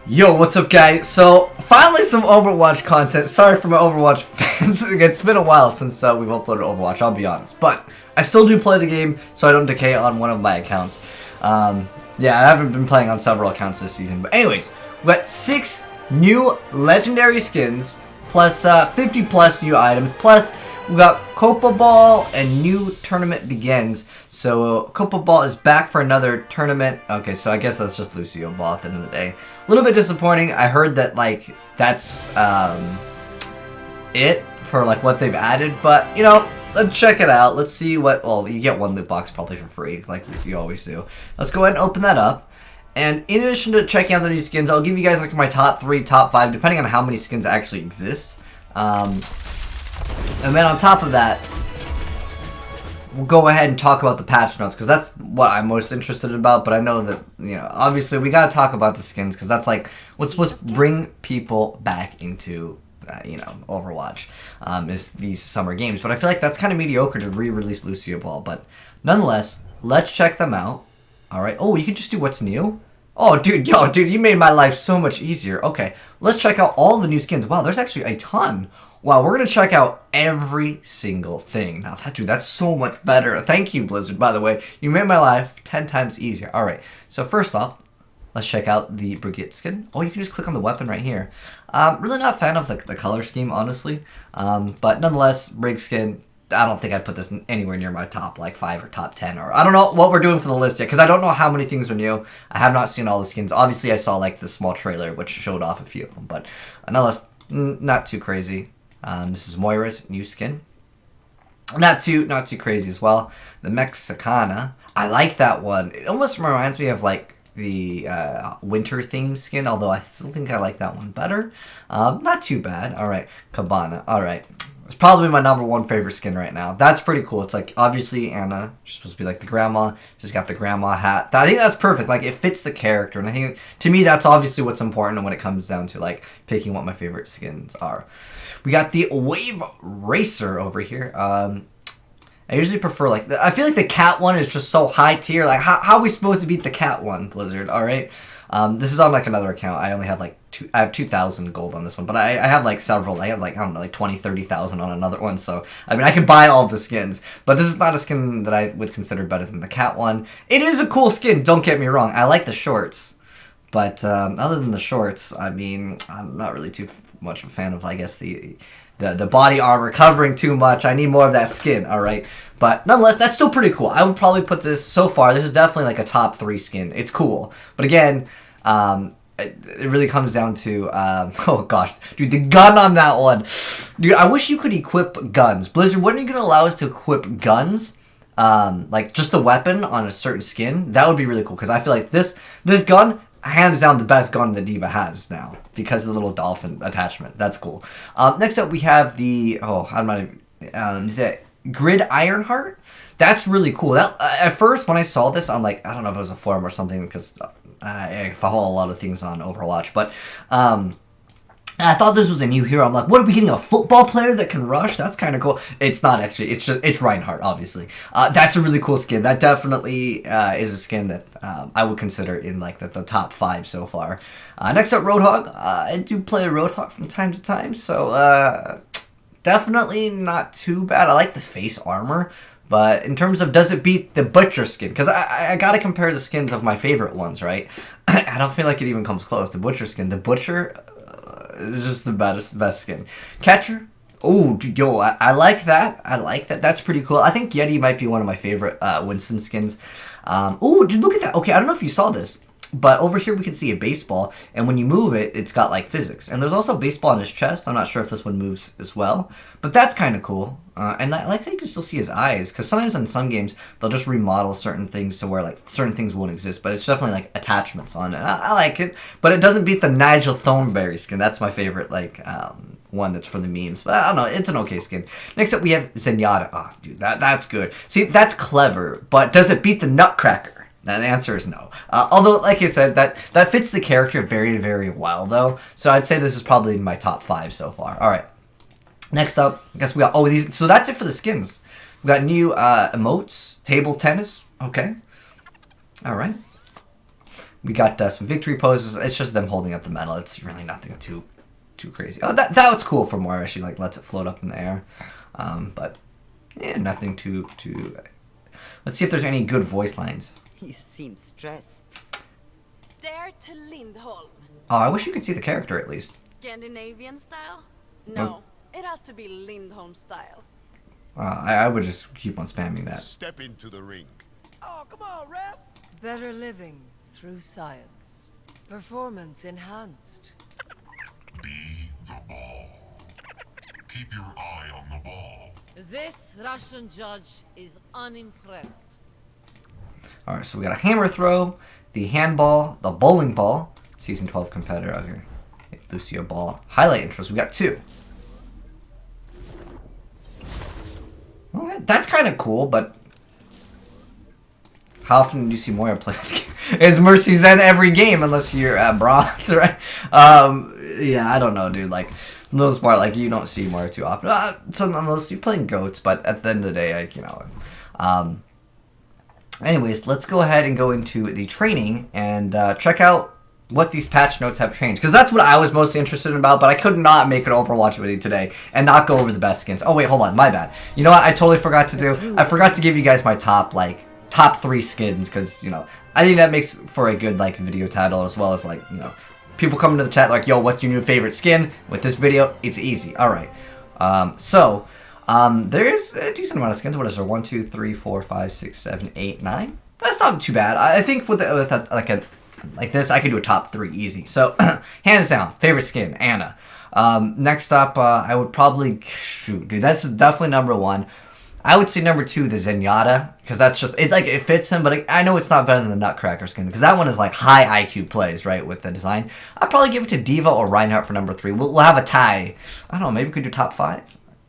Yo, what's up guys? So, finally some Overwatch content. Sorry for my Overwatch fans. It's been a while since we've uploaded Overwatch, I'll be honest. But, I still do play the game, so I don't decay on one of my accounts. Yeah, I haven't been playing on several accounts this season. But anyways, we got 6 new legendary skins, plus 50 plus new items, plus we got Copa Ball and new tournament begins. So Copa Ball is back for another tournament. Okay, so I guess that's just Yugioh Ball at the end of the day. A little bit disappointing. I heard that like that's it for like what they've added, but you know, let's check it out. Let's see what. Well, you get one loot box probably for free, like you always do. Let's go ahead and open that up. And in addition to checking out the new skins, I'll give you guys like my top 3, top 5, depending on how many skins actually exist. And then on top of that, we'll go ahead and talk about the patch notes, because that's what I'm most interested about. But I know that, you know, obviously we got to talk about the skins, because that's like what's supposed to bring people back into, you know, Overwatch, is these summer games. But I feel like that's kind of mediocre to re-release Yugioh Ball. But nonetheless, let's check them out. All right. Oh, you can just do what's new? Oh, dude, dude, you made my life so much easier. Okay, let's check out all the new skins. Wow, there's actually a ton. Wow, we're going to check out every single thing. Now, that's so much better. Thank you, Blizzard, by the way. You made my life 10 times easier. All right, so first off, let's check out the Brigade skin. Oh, you can just click on the weapon right here. Really not a fan of the color scheme, honestly. But nonetheless, Brig skin, I don't think I'd put this anywhere near my top like 5 or top 10, or I don't know what we're doing for the list yet, because I don't know how many things are new. I have not seen all the skins. Obviously, I saw like the small trailer which showed off a few of them, but nonetheless, not too crazy. This is Moira's new skin. Not too crazy as well. The Mexicana, I like that one. It almost reminds me of like the winter theme skin, although I still think I like that one better. Not too bad. All right, Cabana. All right. It's probably my #1 favorite skin right now. That's pretty cool. It's like, obviously, Anna, she's supposed to be like the grandma. She's got the grandma hat. I think that's perfect. Like, it fits the character. And I think, to me, that's obviously what's important when it comes down to, like, picking what my favorite skins are. We got the Wave Racer over here. I usually prefer, like, I feel like the cat one is just so high tier. Like, how are we supposed to beat the cat one, Blizzard? All right. This is on, like, another account. I only have, like, I have 2,000 gold on this one, but I have like several. I have like, I don't know, like 20, 30,000 on another one. So, I mean, I could buy all the skins, but this is not a skin that I would consider better than the cat one. It is a cool skin, don't get me wrong. I like the shorts, but other than the shorts, I mean, I'm not really too much of a fan of, I guess, the body armor covering too much. I need more of that skin, all right? But nonetheless, that's still pretty cool. I would probably put this, so far, this is definitely like a top 3 skin. It's cool. But again, it really comes down to, oh gosh, dude, the gun on that one. Dude, I wish you could equip guns. Blizzard, when are you going to allow us to equip guns? Like, just the weapon on a certain skin? That would be really cool, because I feel like this gun, hands down the best gun the D.Va has now, because of the little dolphin attachment. That's cool. Next up, we have the, I'm not even, is that Grid Ironheart? That's really cool. That at first, when I saw this on, like, I don't know if it was a forum or something, because I follow a lot of things on Overwatch, but I thought this was a new hero. I'm like, what, are we getting a football player that can rush? That's kind of cool. It's not actually. It's Reinhardt, obviously. That's a really cool skin. That definitely is a skin that I would consider in like the top 5 so far. Next up, Roadhog. I do play Roadhog from time to time, so definitely not too bad. I like the face armor. But in terms of, does it beat the Butcher skin? Because I gotta compare the skins of my favorite ones, right? I don't feel like it even comes close. The Butcher skin. The Butcher is just the best skin. Catcher. Oh, yo, I like that. I like that. That's pretty cool. I think Yeti might be one of my favorite Winston skins. Oh, dude, look at that. Okay, I don't know if you saw this, but over here we can see a baseball, and when you move it, it's got like physics. And there's also a baseball on his chest. I'm not sure if this one moves as well, but that's kind of cool. And I like how you can still see his eyes, because sometimes in some games, they'll just remodel certain things to where like certain things won't exist, but it's definitely like attachments on it. I like it, but it doesn't beat the Nigel Thornberry skin. That's my favorite, like, one that's for the memes, but I don't know, it's an okay skin. Next up, we have Zenyatta. Oh, dude, that's good. See, that's clever, but does it beat the Nutcracker? Now, the answer is no. Although, like I said, that fits the character very, very well, though. So I'd say this is probably my top 5 so far. All right. Next up, I guess we got, these, so that's it for the skins. We got new emotes, table tennis, okay. All right. We got some victory poses. It's just them holding up the medal. It's really nothing too crazy. Oh, that was cool for Moira. She like lets it float up in the air. But yeah, nothing too. Let's see if there's any good voice lines. You seem stressed. Dare to Lindholm. Oh, I wish you could see the character at least. Scandinavian style? No, it has to be Lindholm style. I would just keep on spamming that. Step into the ring. Oh, come on, ref! Better living through science. Performance enhanced. Be the ball. Keep your eye on the ball. This Russian judge is unimpressed. Alright, so we got a hammer throw, the handball, the bowling ball, Season 12 competitor out here. Yugioh ball. Highlight intros, we got 2. Alright, that's kind of cool, but how often do you see Moira play the game? Is Mercy Zen every game unless you're at bronze, right? Yeah, I don't know, dude. Like, for the most part, like, you don't see Moira too often. Unless you're playing goats, but at the end of the day, like, you know. Anyways, let's go ahead and go into the training and check out what these patch notes have changed. Because that's what I was mostly interested in about, but I could not make an Overwatch video today and not go over the best skins. Oh, wait, hold on. My bad. You know what I totally forgot to do? I forgot to give you guys my top 3 skins, because, you know, I think that makes for a good, like, video title, as well as, like, you know, people come into the chat like, yo, what's your new favorite skin? With this video, it's easy. Alright. There's a decent amount of skins. What is there? 1, 2, 3, 4, 5, 6, 7, 8, 9? That's not too bad. I think with like this, I could do a top 3 easy. So, hands down, favorite skin, Ana. Next up, I would probably, shoot, dude, this is definitely number 1. I would say number 2, the Zenyatta, because that's just, it fits him, but I know it's not better than the Nutcracker skin, because that one is like high IQ plays, right, with the design. I'd probably give it to Diva or Reinhardt for number 3. We'll have a tie. I don't know, maybe we could do top 5?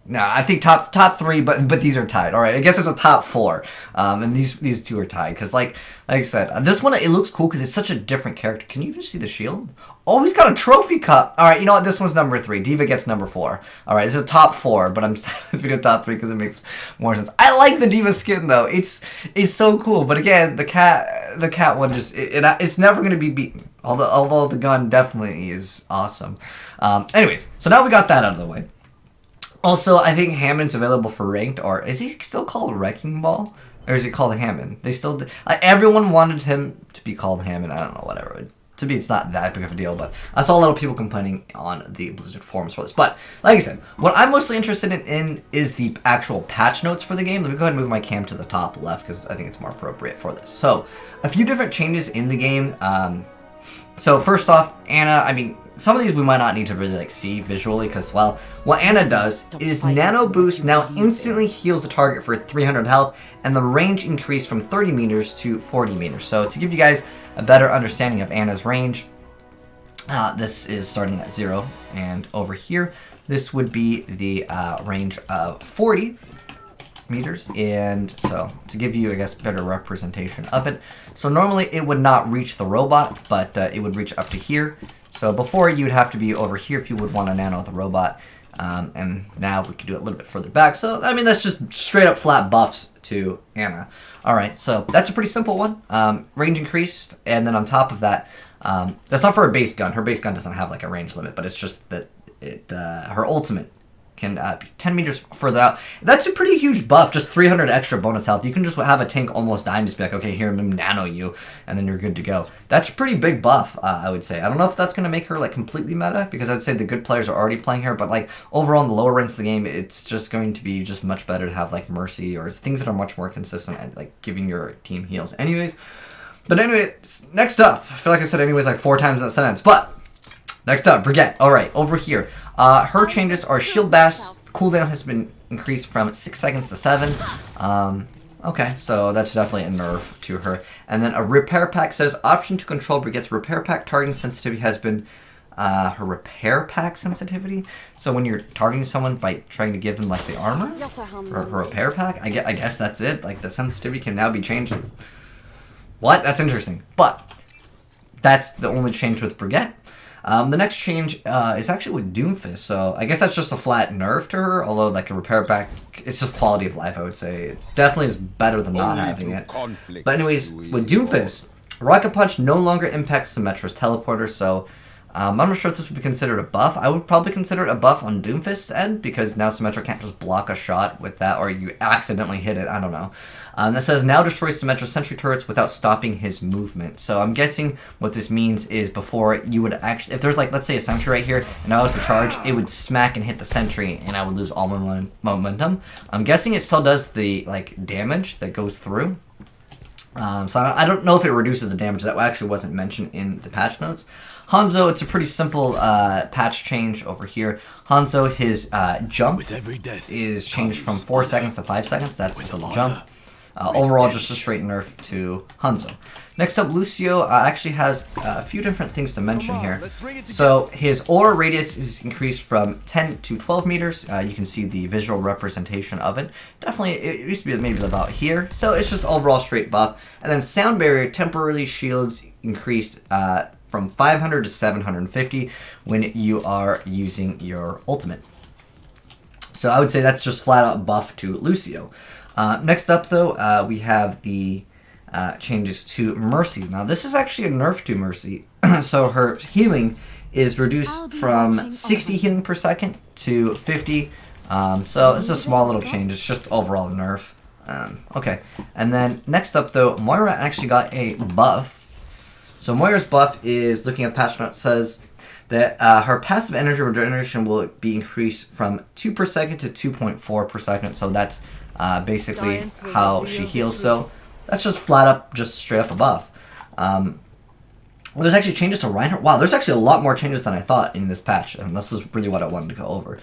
No, I think top 3, but these are tied. All right, I guess it's a top 4, and these 2 are tied because, like I said, this one it looks cool because it's such a different character. Can you even see the shield? Oh, he's got a trophy cup. All right, you know what? This one's number 3. Diva gets number 4. All right, it's a top 4, but I'm deciding to go top 3 because it makes more sense. I like the Diva skin though. It's so cool. But again, the cat one just it's never gonna be beaten. Although the gun definitely is awesome. Anyways, so now we got that out of the way. Also, I think Hammond's available for ranked, or is he still called Wrecking Ball? Or is he called Hammond? They still everyone wanted him to be called Hammond. I don't know, whatever. To me, it's not that big of a deal, but I saw a lot of people complaining on the Blizzard forums for this. But, like I said, what I'm mostly interested in is the actual patch notes for the game. Let me go ahead and move my cam to the top left, because I think it's more appropriate for this. So, a few different changes in the game. So, first off, Ana, I mean, some of these we might not need to really like see visually because, well, what Ana does is Nano Boost now instantly heals the target for 300 health, and the range increased from 30 meters to 40 meters. So to give you guys a better understanding of Ana's range, this is starting at 0, and over here, this would be the range of 40 meters, and so to give you, I guess, better representation of it. So normally it would not reach the robot, but it would reach up to here. So before you'd have to be over here if you would want to nano the robot, and now we can do it a little bit further back. So I mean that's just straight up flat buffs to Ana. All right, so that's a pretty simple one. Range increased, and then on top of that, that's not for her base gun. Her base gun doesn't have like a range limit, but it's just that her ultimate can be 10 meters further out. That's a pretty huge buff, just 300 extra bonus health. You can just have a tank almost die and just be like, okay, here, I'm gonna nano you, and then you're good to go. That's a pretty big buff, I would say. I don't know if that's going to make her like completely meta, because I'd say the good players are already playing her, but like overall in the lower ranks of the game, it's just going to be just much better to have like Mercy or things that are much more consistent at like giving your team heals. Anyways, but anyway, next up, I feel like I said anyways like 4 times in that sentence, but next up, Brigitte. All right, over here. Her changes are Shield Bash. Cooldown has been increased from 6 seconds to 7. Okay, so that's definitely a nerf to her. And then a Repair Pack says, option to control Brigitte's Repair Pack targeting sensitivity has been her Repair Pack sensitivity. So when you're targeting someone by trying to give them like the armor, or her Repair Pack, I guess that's it. Like the sensitivity can now be changed. What? That's interesting. But that's the only change with Brigitte. The next change is actually with Doomfist, so I guess that's just a flat nerf to her, although like a Repair Pack, it's just quality of life, I would say. It definitely is better than not having it. But anyways, with Doomfist, Rocket Punch no longer impacts Symmetra's teleporter, so I'm not sure if this would be considered a buff. I would probably consider it a buff on Doomfist's end, because now Symmetra can't just block a shot with that, or you accidentally hit it, I don't know. That says, now destroys Symmetra's sentry turrets without stopping his movement. So I'm guessing what this means is before you would actually, if there's like, let's say a sentry right here, and I was to charge, it would smack and hit the sentry, and I would lose all my momentum. I'm guessing it still does the, like, damage that goes through. So I don't know if it reduces the damage. That actually wasn't mentioned in the patch notes. Hanzo, it's a pretty simple patch change over here. Hanzo, his jump is changed from 4 seconds to 5 seconds. That's his little jump. Overall, just a straight nerf to Hanzo. Next up, Lucio actually has a few different things to mention here. So his aura radius is increased from 10 to 12 meters. You can see the visual representation of it. Definitely, it used to be maybe about here. So it's just overall straight buff. And then sound barrier temporarily shields increased from 500 to 750 when you are using your ultimate. So I would say that's just flat out buff to Lucio. Next up, though, we have the changes to Mercy. Now, this is actually a nerf to Mercy. So her healing is reduced from 60 healing per second to 50. So it's a small little change. It's just overall a nerf. Okay. And then next up, though, Moira actually got a buff. So Moira's buff is, looking at the patch note, says that her passive energy regeneration will be increased from 2 per second to 2.4 per second. So that's basically how she heals. So that's just flat up, just straight up a buff. Well, there's actually changes to Reinhardt. Wow, there's actually a lot more changes than I thought in this patch, and this is really what I wanted to go over.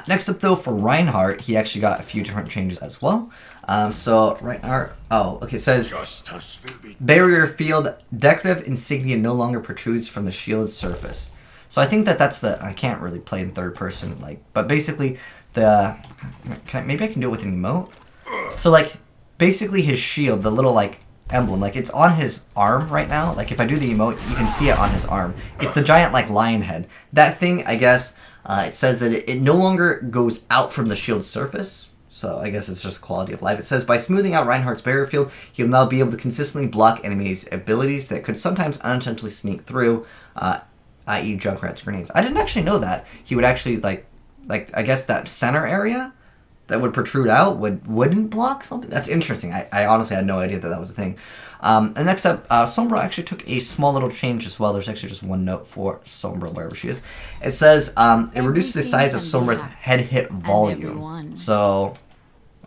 Next up, though, for Reinhardt, he actually got a few different changes as well. So Reinhardt, it says barrier field decorative insignia no longer protrudes from the shield's surface. So I think that's I can't really play in third person, but basically maybe I can do it with an emote. So basically his shield, the little emblem, it's on his arm right now. If I do the emote, you can see it on his arm. It's the giant lion head. That thing, I guess, it says that it no longer goes out from the shield's surface. So I guess it's just quality of life. It says, by smoothing out Reinhardt's barrier field, he'll now be able to consistently block enemies' abilities that could sometimes unintentionally sneak through, i.e. Junkrat's grenades. I didn't actually know that. He would actually, I guess that center area that would protrude out wouldn't block something. That's interesting. I honestly had no idea that was a thing. And next up, Sombra actually took a small little change as well. There's actually just one note for Sombra, wherever she is. It says it reduces the size of Sombra's head hit volume. So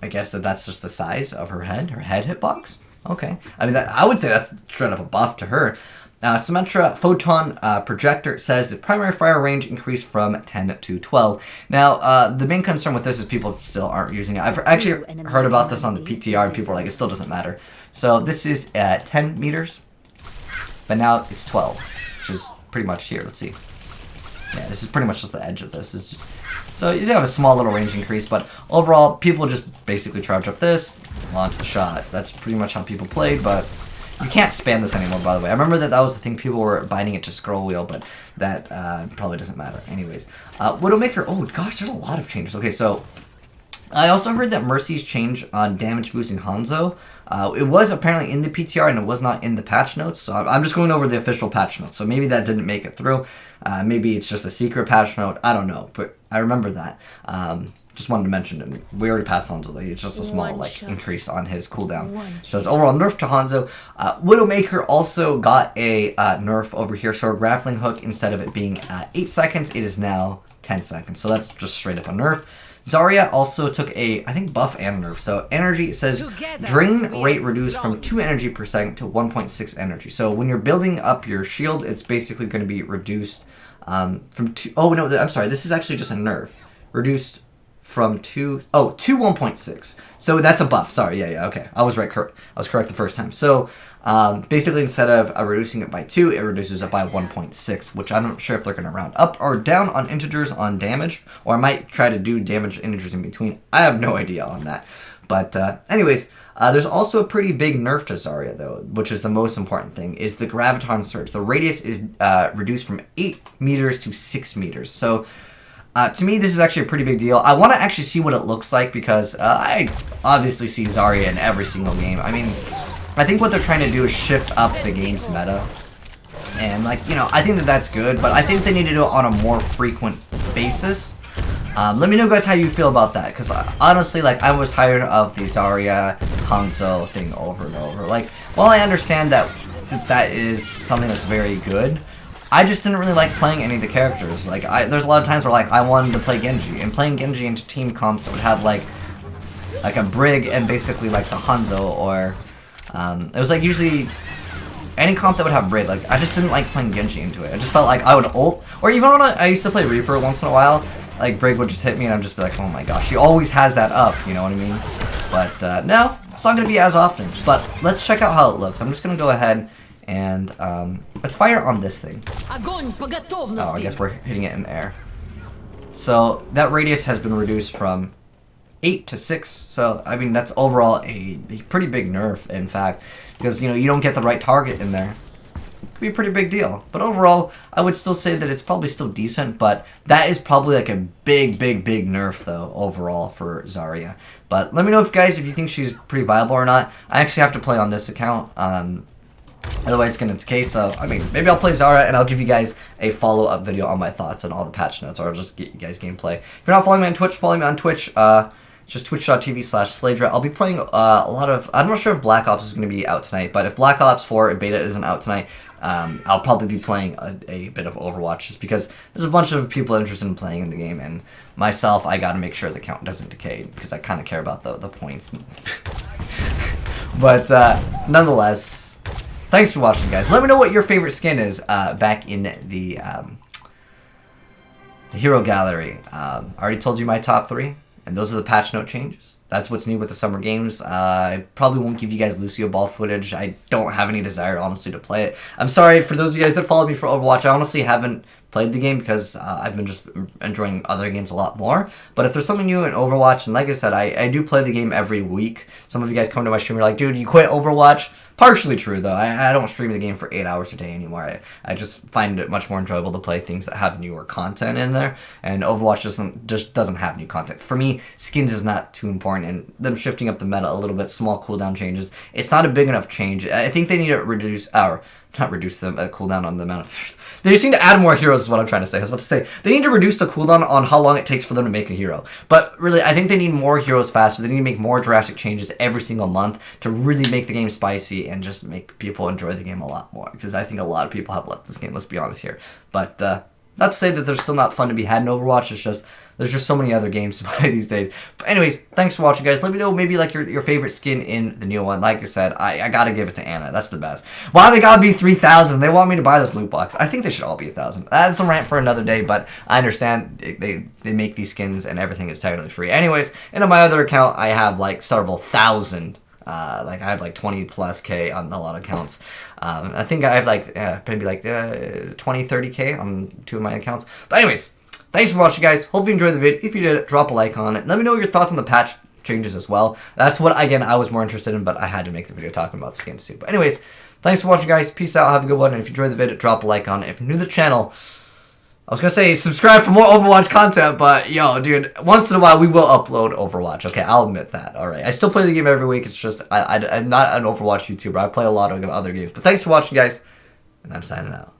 I guess that's just the size of her head hitbox. Okay. I mean, I would say that's straight up a buff to her. Symmetra Photon Projector says the primary fire range increased from 10 to 12. Now, the main concern with this is people still aren't using it. I've actually heard about this on the PTR, and people are like, it still doesn't matter. So this is at 10 meters, but now it's 12, which is pretty much here. Let's see. Yeah, this is pretty much just the edge of this. It's just, so you have a small little range increase, but overall, people just basically charge up this, launch the shot. That's pretty much how people played, but you can't spam this anymore, by the way. I remember that was the thing, people were binding it to scroll wheel, but that probably doesn't matter. Anyways, Widowmaker, oh gosh, there's a lot of changes. Okay, so I also heard that Mercy's change on damage boosting Hanzo, it was apparently in the PTR and it was not in the patch notes, so I'm just going over the official patch notes, so maybe that didn't make it through. Maybe it's just a secret patch note, I don't know, but I remember that. Just wanted to mention it. We already passed Hanzo. It's just a small increase on his cooldown. So it's overall nerf to Hanzo. Widowmaker also got a nerf over here. So a grappling hook, instead of it being 8 seconds, it is now 10 seconds. So that's just straight up a nerf. Zarya also took a, I think, buff and nerf. So energy, it says drain rate reduced from 2 energy per second to 1.6 energy. So when you're building up your shield, it's basically going to be reduced from 2. Oh no, I'm sorry. This is actually just a nerf. Reduced from 2 to 1.6. So that's a buff. Sorry, yeah, okay. I was right. I was correct the first time. So basically, instead of reducing it by 2, it reduces it by 1.6, which I'm not sure if they're going to round up or down on integers on damage, or I might try to do damage integers in between. I have no idea on that. But anyways, there's also a pretty big nerf to Zarya, though, which is the most important thing, is the Graviton Surge. The radius is reduced from 8 meters to 6 meters. So to me, this is actually a pretty big deal. I want to actually see what it looks like, because I obviously see Zarya in every single game. I mean, I think what they're trying to do is shift up the game's meta. And, like, you know, I think that that's good, but I think they need to do it on a more frequent basis. Let me know, guys, how you feel about that, because honestly, like, I was tired of the Zarya Hanzo thing over and over. Like, while I understand that that is something that's very good, I just didn't really like playing any of the characters. Like, there's a lot of times where, like, I wanted to play Genji, and playing Genji into team comps that would have, like a Brig and basically, like, the Hanzo, or, it was, like, usually any comp that would have Brig. Like, I just didn't like playing Genji into it. I just felt like I would ult, or even when I used to play Reaper once in a while, like, Brig would just hit me and I'd just be like, oh my gosh, she always has that up, you know what I mean? But, no, it's not going to be as often. But let's check out how it looks. I'm just going to go ahead and, let's fire on this thing. Oh, I guess we're hitting it in the air. So, that radius has been reduced from 8 to 6, so, I mean, that's overall a pretty big nerf, in fact, because, you know, you don't get the right target in there. Be a pretty big deal. But overall, I would still say that it's probably still decent, but that is probably like a big nerf, though, overall for Zarya. But let me know, if you think she's pretty viable or not. I actually have to play on this account, otherwise it's gonna decay, so, I mean, maybe I'll play Zarya and I'll give you guys a follow-up video on my thoughts on all the patch notes, or I'll just get you guys gameplay. If you're not following me on Twitch, follow me on Twitch, just twitch.tv/Slaydra. I'll be playing a lot of, I'm not sure if Black Ops is going to be out tonight, but if Black Ops 4 beta isn't out tonight, I'll probably be playing a bit of Overwatch, just because there's a bunch of people interested in playing in the game, and myself, I gotta make sure the count doesn't decay, because I kind of care about the points. But, nonetheless, thanks for watching, guys. Let me know what your favorite skin is, back in the hero gallery. I already told you my top 3. And those are the patch note changes. That's what's new with the summer games. I probably won't give you guys Lucio Ball footage. I don't have any desire, honestly, to play it. I'm sorry for those of you guys that follow me for Overwatch. I honestly haven't played the game because I've been just enjoying other games a lot more. But if there's something new in Overwatch, and like I said, I do play the game every week. Some of you guys come to my stream and are like, dude, you quit Overwatch? Partially true, though. I don't stream the game for 8 hours a day anymore. I just find it much more enjoyable to play things that have newer content in there, and Overwatch just doesn't have new content. For me, skins is not too important, and them shifting up the meta a little bit, small cooldown changes, it's not a big enough change. I think they need to reduce, or not reduce the cooldown on the amount of... They just need to add more heroes is what I'm trying to say. I was about to say, they need to reduce the cooldown on how long it takes for them to make a hero. But really, I think they need more heroes faster. They need to make more drastic changes every single month to really make the game spicy and just make people enjoy the game a lot more. Because I think a lot of people have left this game, let's be honest here. But, not to say that there's still not fun to be had in Overwatch, it's just, there's just so many other games to play these days. But anyways, thanks for watching, guys. Let me know maybe like your favorite skin in the new one. Like I said, I gotta give it to Anna. That's the best. Why they gotta be 3,000? They want me to buy this loot box. I think they should all be 1,000. That's a rant for another day, but I understand they make these skins and everything is technically free. Anyways, and on my other account, I have like several thousand. Like I have like 20+K on a lot of accounts. I think I have like maybe like 20-30K on 2 of my accounts. But anyways, thanks for watching, guys. Hope you enjoyed the video. If you did, drop a like on it. Let me know your thoughts on the patch changes as well. That's what, again, I was more interested in, but I had to make the video talking about skins too. But anyways, thanks for watching, guys. Peace out. Have a good one. And if you enjoyed the video, drop a like on it. If you're new to the channel, I was going to say subscribe for more Overwatch content, but yo, dude, once in a while we will upload Overwatch. Okay, I'll admit that. Alright, I still play the game every week. It's just, I'm not an Overwatch YouTuber. I play a lot of other games. But thanks for watching, guys, and I'm signing out.